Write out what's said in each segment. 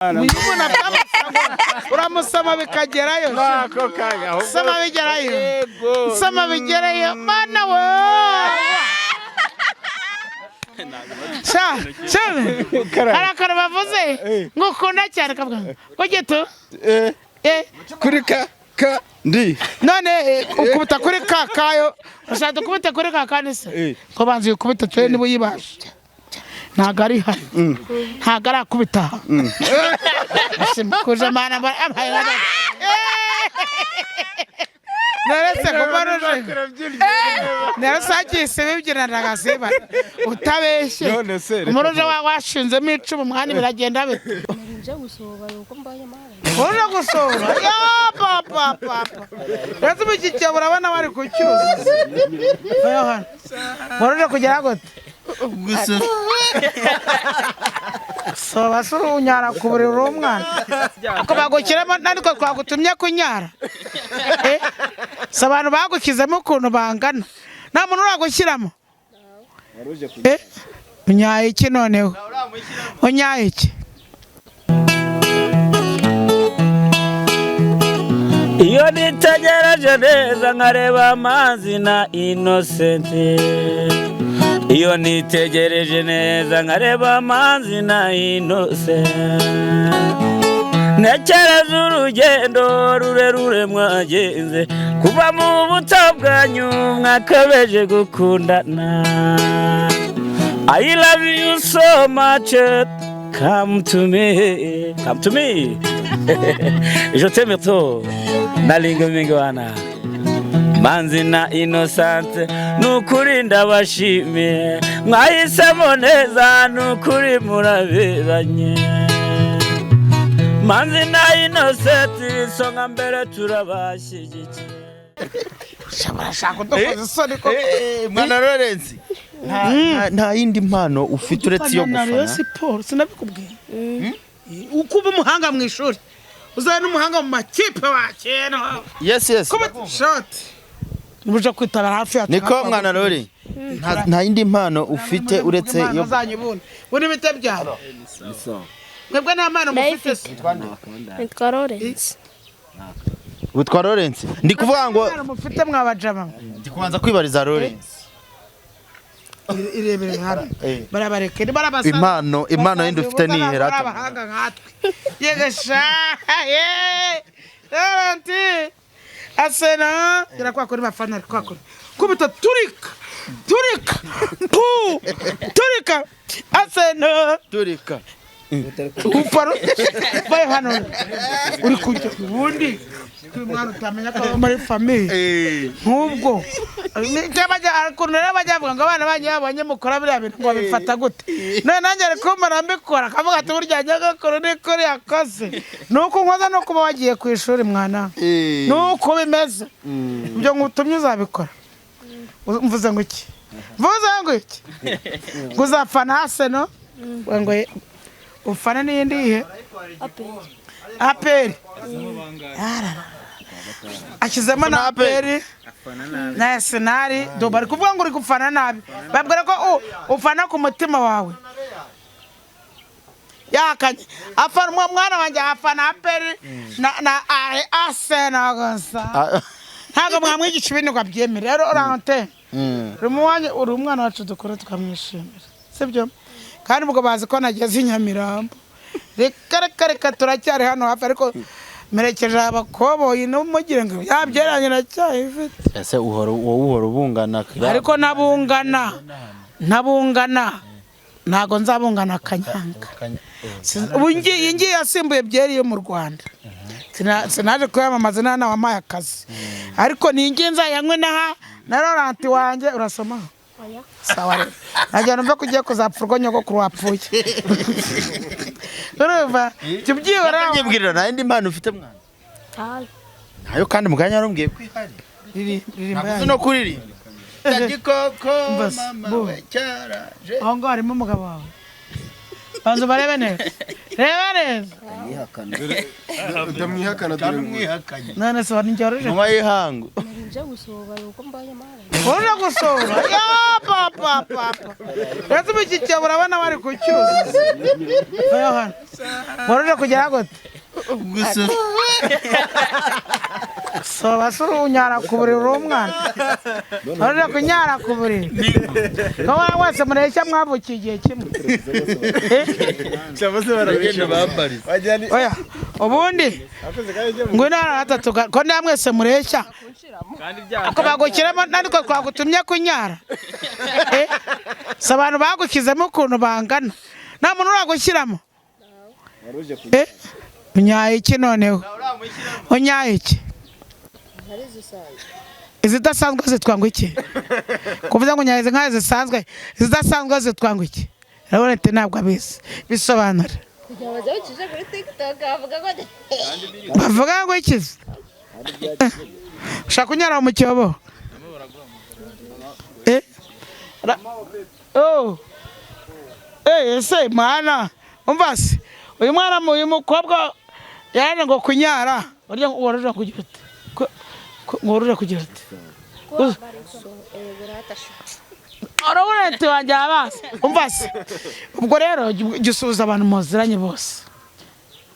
Uyibona uramusama bikagerayo nako kanya sama bigerayo sama bigerayo mana we harakara bavuze ngo ukunda cyane kavuga ngo gito kurika ka ndi none ukubita kuri kakayo ushaka kubita kuri kakane se ko banzi ukubita twe nibo yibasha ntago ari hari ntago arakubita kuje mana abaye naretse kubaruje narasakise bibyirana gaseba utabeshye umuruje washinzemo icumu mwani biragenda bite nje gusoba uko mbaye mara uje gusoba ya papa retse bikike burabona bari kucyuza ayo hano waruje kugera gute gusa so basuru unyara kuburira umwana ako bagukiramo nandiko twagutumye kunyara sabantu bagukizemo ukuntu bangana nta muntu uragushyiramo unyaye iki noneho unyaye iki iyo nitegereje neza nkareba amazi na Innocent iyo nitegereje neza nkareba amazi na Innocent ntekereza urugendo rurerure mwagenze kuva mu buto bwanyu mwakabeje gukundana I love you so much come to me je t'aime trop nalinga mingwana Manzi na Innocent nukuri ndabashimiye mwahisemo neza nukuri muraberanye Manzi na Innocent songa mbere turabashyigikiye shabara shako dokoze soni ko mwana Lawrence nta yindi mpano ufite uretse yo gufana siporo sinabikubwiye ukuba umuhanga mu ishuri uzana umuhanga mu makipe wakena yes kuba shot Nubuje kwitabara hafi ya niko mwana Lori nta yindi mpano ufite uretse yo bazanyibune buri bite byaro mwebwe nta mpano mufite nitwa Lawrence witwa Lawrence ndi kuvuga ngo mufite mwabajama ndi kubanza kwibariza Lawrence irebere hano barabareke barabasa impano yindi ufite ni herata abahanga nkatwe yegesha Laurent asena gira kwa kuri bafana kwa kuri kubita turika asena turika uparo baye hano uri kujya ubundi mwana utamenya ko muri famille nkubwo nijya akunera bajavuga ngo abana banyabanye mukora biriya bintu ngo bifata gute none nanjye ariko marambikora akavuga ati burya njyaga korone kuri yakoze nuko nkoza no kuba wagiye ku ishuri mwana nuko bimeze ibyo ngutumye uzabikora mvuze ngo iki nguzapfana hase no ngo ufana n'iyindi ihe aperi akizemo na aperi na senari do bari kuvuga ngo uri gufana nabi babwira ko ufana ku mutima wawe yakanye afana mwana wanjye afana aperi na asena gasa ntago mwamwigisha ibintu gabyemere rero urante uri umwana wacu dukora tukamwishimira sibyo kandi ubwo bazi ko nageze Nyamirambo reka turacyari hano hafi ariko merekeje abakoboyi no mugire ngo yabyeranye na cyayifite ese uhora ubungana ariko nabungana ntago nzabungana kanyanga ubungi yasimbuye byeri yo mu Rwanda sinaje kuyamamaza nana wamaye akazi ariko ningenza yanywe na Laurent wanjye urasoma sawa rero najya numva kugiye kuzapfurwa nyoko kurwapfuye urumva cyubyibara nyibwirira nta yindi mpano ufite mwana nayo kandi muganya yarumbwiye kwihari nakuze no kuririmba tagikoko mama we cyaraje aho ngo harimo umugabo wawe banza barebe neza reba neza ndamwihakana ndamwihakanye none se wani njoroje mama yihangu nje gusoba yuko mbaye mara uje gusora ya papa retse bikike burabona bari kucyuza ayo hano waruje kugera gute gusa so basuru unyara kuburi rumwana waruje kunyara kuburi kawa wese mureshya mwavukiye igihe kimwe cyabose barabisha bambari oya ubundi ngo nara gatatu ko namwese mureshya ako bagukiramo nariko twagutumye kunyara sabantu bagukizemo ukuntu bangana nta muntu uragushyiramo unyaye iki noneho unyaye iki izidasanzwe zitwa ngo iki kuvuga ngo unyaye nkaze zisanzwe izidasanzwe zitwa ngo iki urabona ati ntabwo abizi bisobanura bavuga ngo iki ushaka kunyara mu cyobo ese mwana umva se uyu mwana uyu mukobwa yaje ngo kunyara waruje kugira ute waruje kugira ute urabona ati wanjye abasi umva se ubwo rero gisubiza abantu muziranye bose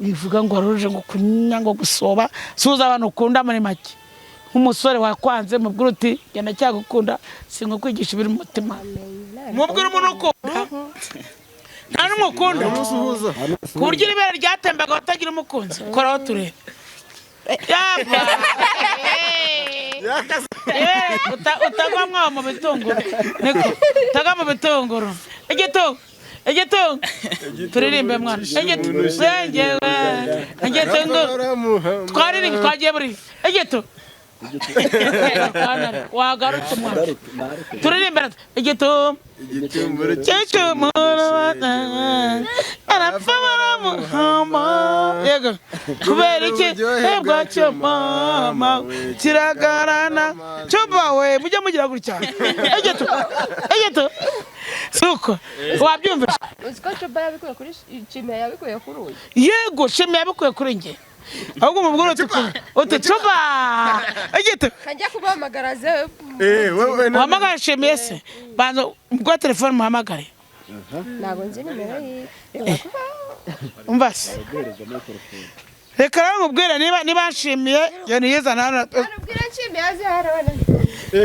bivuga ngo waruje ngo kunya ngo gusoba suza abantu ukunda muri make nk'umusore wakwanze mubwira uti genda cyagukunda singo kwigisha ibiri mu mutima mubwira umuntu ukunda nta n'umukunda ku buryo ibere ryatembaga utagira umukunzi koraho turebe utagwa mwaho mu bitunguru niko utagwa mu bitunguru igitungo turirimbe mwana igitungo twaririmbe twagiye buri igitungo wagarutse mwana turirimbira igitumba arapfa baramuhamba yego kubera iki hebwa cyo mama kiragarana coba we mujya mugira gutya igitu suko wabyumva uziko coba yabikuye kuri chimya yabikuye kuri uyu yego chimya yabikuye kuri nge ahubwo mubwira uti coba igitu kajya kubahamagara ze wewe wahamagara chimya se banza ubwo telefone muhamagare ntago nzi nimero ye umva se reka rero nkubwire niba nshimiye yani yeza nana ubwira nshimiye aze harabana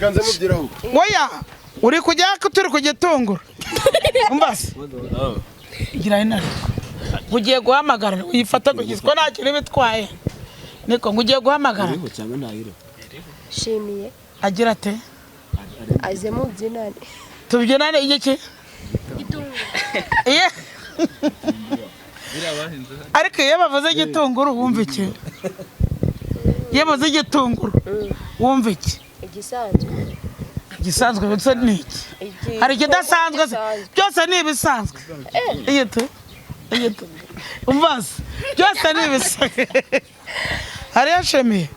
kanze mubwiraho oya uri kujya turi kugitungura umva se igira inari ugiye guhamagara uyifata kugizwe nta kintu bitwaye niko ngugiye guhamagara shimiye agira ate aze mu byinane tubyinane iki iye ariko iyo bavuze igitunguru wumva iki iyo bavuze igitunguru wumva iki igisanzwe bitse ni iki hari ikidasanzwe byose ni ibisanzwe igitu umvaze byose ni ibisanzwe hariyo shemiye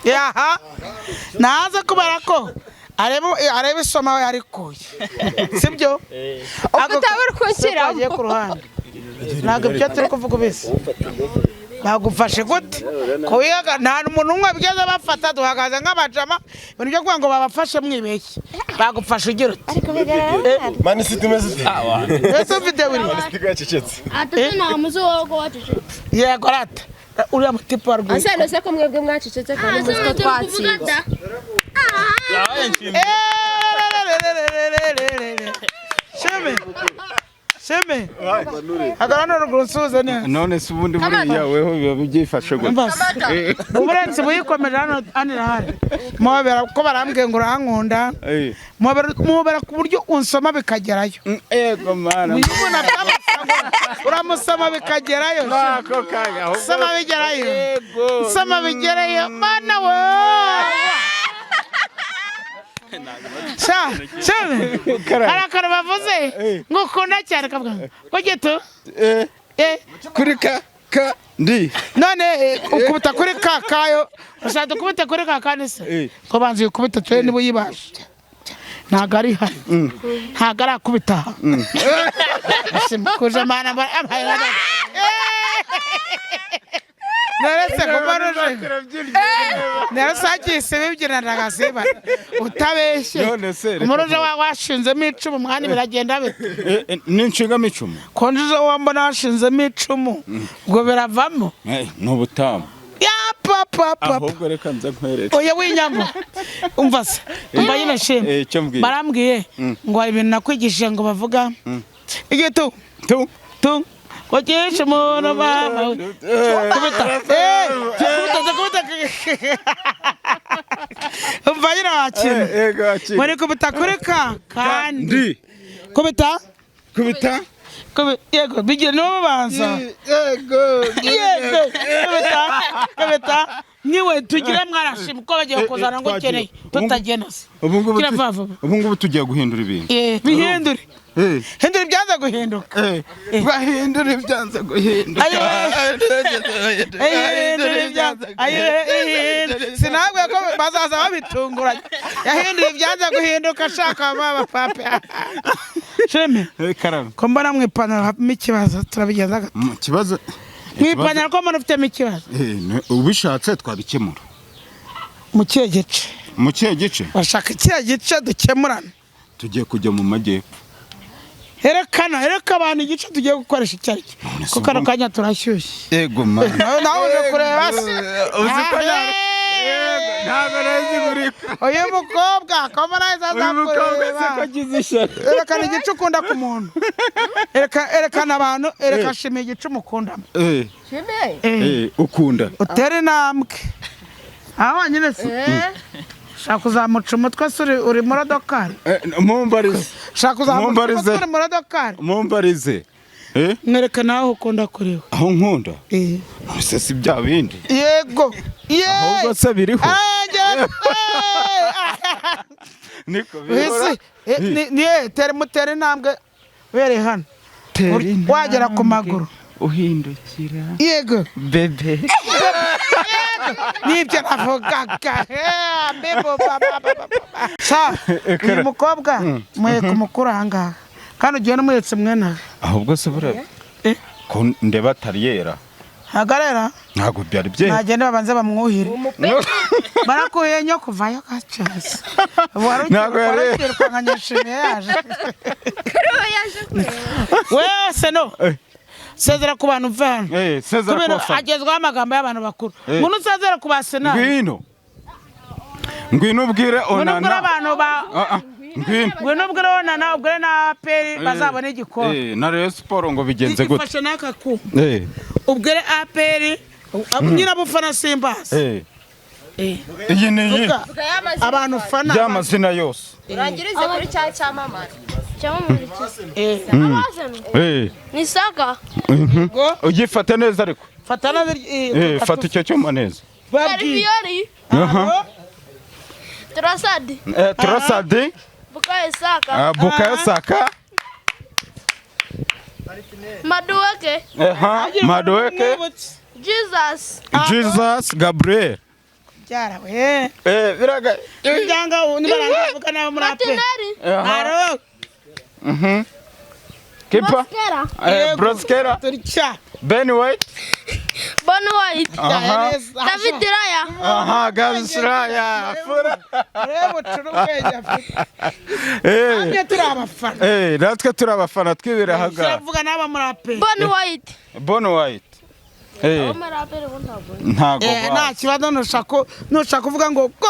yaha naze kubera ko areba isoma we yarikuye sibyo ubwo utabura kunshyiramo agiye ku ruhande ntabwo ibyo turi kuvuga ubise bagufashe gute ko wiyaga nta muntu umwe bigeze bafata duhagaze nk'abajama ibintu byo kuvuga ngo babafashe mwibeshye bagufashe ugira uti ariko bigaragara mani situmeze ese ufite buri cecetse atatu nta muzo wogo wacecetse yego rata uriya mutipe wa rwego ase nose ko mwebwe mwacecetse kandi muziko twatsinze Sheme agarana rugusuza ne none se ubundi buriya weho biba byifashe gute uburenzi buyikomeje hano anira mobera ko barambwiye ngo urankunda mobera ku buryo unsoma bikagerayo yego mana uramusoma bikagerayo nako kanya soma bigerayo yego soma bigerayo mana we shame harakara bavuze ngo ukunda cyane kavuga ngo gito kuri ka ndi none ukubita kuri kakayo ushaka kubita kuri kakane se ko banzi ukubita twe nibo yibasha ntago ari hano ntago arakubita kuje mana naretse kubaruje narasakise bibyinana gasiba utabeshye umuruje washinzemo icumu mwana biragenda bite ninshingamo icumu konje wambona washinzemo icumu ngo biravamo n'ubutamu papa ahubwo reka nza nkwereke oya winyamo umva se umva nyine sheme barambwiye ngo hari ibintu nakwigishije ngo bavuga igitu tu Kojesha umuntu mama kubita kubita umva nyine wakina muri kubita kureka kandi kubita yego bigire n'ubanza yego kubita niwe tugira mwarashima uko bagiye kuzana ngo ukeneye tutagena se ubu ngubu tugiye guhindura ibintu bihindure hindura ibyanza guhinduka bahindura ibyanza guhinduka sinabwe ko bazaza babitunguranye yahinduye ibyanza guhinduka ashaka baba papa sheme ko mbona mu ipantaro hapimo ikibazo turabigenza gato ikibazo mu ipantaro ko mbona ufitemo ikibazo ubishatse twabikemura mu kihe gice bashaka ikihe gice dukemurana tugiye kujya mu majyepfo Erekana abantu igice tugiye gukoresha icyariki kuko kano kanya turashyushye yego mana nawe uje kureba se uziko ntabwo nazi gurika uyu mukobwa koma naza zakureba erekana igice ukunda ku muntu erekana abantu shime igice umukundamo shime ukunda utere intambwe aho nyine se shaka kuzamuca umutwe uri muri modokari mumbarize shaka kuzamuca umutwe uri muri modokari mumbarize mwerekana aho ukunda kuriwe aho nkunda ese si bya bindi yego ahubwo se biriho niko bihora mutere intambwe uhereye hano wagera ku maguru uhindukira yego bebe nibyo navugaga uyu mukobwa muheka umukuru ahangaha kandi ugiye n'umuhetse mwena ahubwo se burebe ko ndeba atari yera hagarera ntabwo byari byera nagende babanze bamwuhire barakuye nyo kuvayo gacaza ntabwo yari kwanganyashime yaje wese no sezera ku bantu vana sezera ku agezweho amagambo y'abantu bakuru umuntu usezera ku basenari ngwino ubwire onana abantu ba ngwino ubwire onana ubwire na aperi bazabona igikombe na Rayon Sport ngo bigenze gute ifashe n'akaku ubwire aperi nyirabufana simbazi iyi ni abantu fana y'amazina yose urangirize kuri cya cyamamara nisaka ugifata neza ariko fata neza fata icyo cyuma neza Barbiori Trosadi Bukayo Saka Madueke Jesus Gabriel Jarawe biraga ijanga undi baravuga nawe murape aro Kipa Broskera Ben White David Raya Gavis Raya Fura rebo turubenya afite natwe turi abafana twibera haga bavuga naba murape Bon White ntago nta kibazo nushaka kuvuga ngo go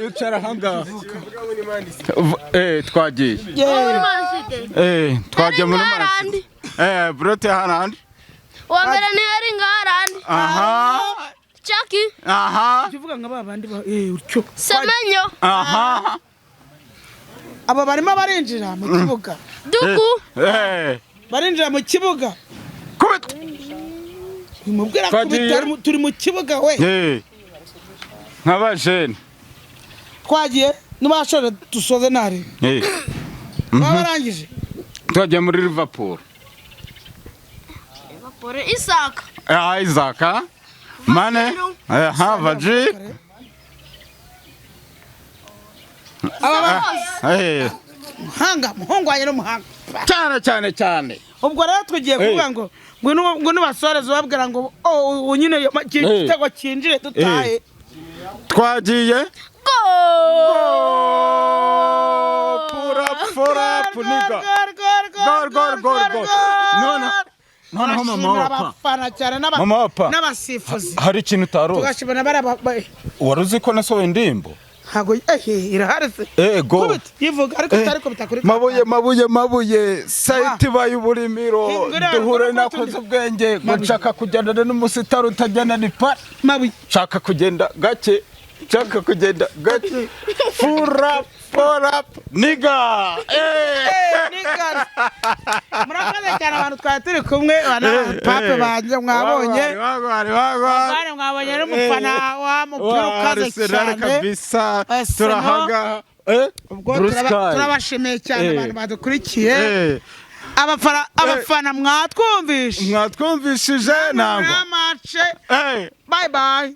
icara hanga twagiye twagiye muri Manchester Brote Haaland wambere ni Erling Haaland Chucky kivuga ngo babandi utyo Semenyo aba barimo barinjira mu kibuga Duku barinjira mu kibuga kubita mubwira ko turi mu kibuga we nk'abajene twagiye n'abashora dusoze nari barangije twagiye muri Liverpool Isaac Mane Virgil muhanga muhungu wanjye n'umuhanga cyane ubwo rero tugiye kuvuga ngo nubasoreze ubabwira ngo nyine igitego cyinjire dutahe twagiye purapu niga gol noneho mama abafana cyane n'abasifuzi hari ikintu utaruzi tugashibana wari uzi ko nasohoye indirimbo ntago iraharese ego yivuga ariko utariko bitakuri mabuye sayiti baye uburimiro duhure nakoze ubwenge nshaka kugendana n'umusitari utajyana ni pa mabuye nshaka kugenda gake purap niga murakoze cyane abantu twari turi kumwe pape banje mwabonye mwabonye n'umufana wa mupira ukaze cyane kabisa turahaga turabashimiye cyane abantu badukurikiye abafana mwatwumvishije ntabwo bye bye